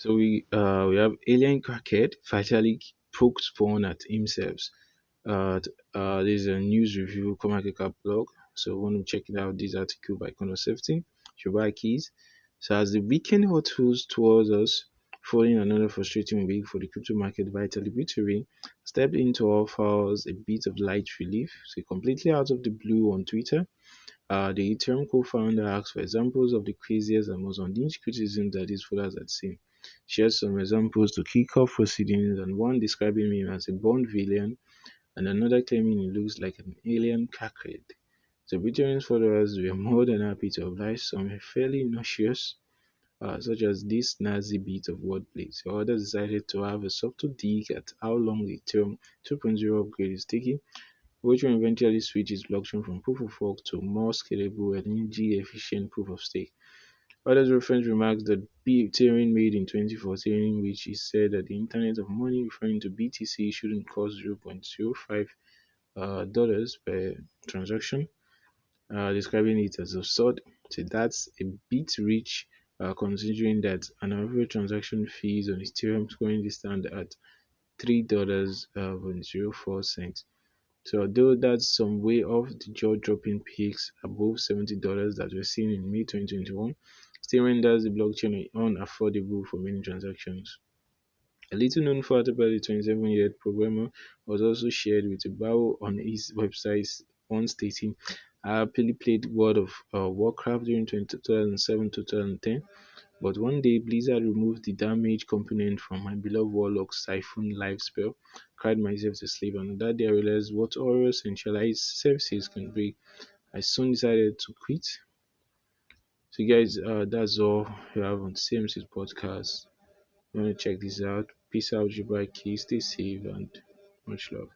So we have alien crackhead Vitalik pokes fun at himself. There's a news review CoinMarketCap blog. So want to check it out. This article by Connor Sefton, Shubai Keys. So as the weekend hurtles towards us, following another frustrating week for the crypto market, Vitalik stepped in to offer us a bit of light relief. So completely out of the blue on Twitter, the Ethereum co-founder asked for examples of the craziest and most unhinged criticism that his followers had seen. Shared some examples to kick off proceedings, and one describing him as a born villain, and another claiming he looks like an alien crackhead. The Ethereum's followers were more than happy to oblige some fairly nauseous, such as this Nazi bit of wordplay. So others decided to have a subtle dig at how long the Ethereum 2.0 upgrade is taking, which will eventually switch its blockchain from proof of work to more scalable and energy-efficient proof of stake. Others reference remarks that Ethereum made in 2014, which is said that the Internet of Money, referring to BTC, shouldn't cost $0.05 dollars per transaction, describing it as absurd. So that's a bit rich, considering that an average transaction fees on Ethereum currently stand at $3 0.04. So although that's some way off the jaw-dropping peaks above $70 that were seen in May 2021, still renders the blockchain unaffordable for many transactions. A little known fact about the 27-year-old programmer was also shared with a bio on his website, one stating, "I happily played World of Warcraft during 2007 to 2010, but one day Blizzard removed the damage component from my beloved Warlock's Siphon life spell, cried myself to sleep, and on that day I realized what horror centralized services can be. I soon decided to quit." So guys, that's all we have on CMC's podcast. You want to check this out? Peace out, Jibaki. Stay safe and much love.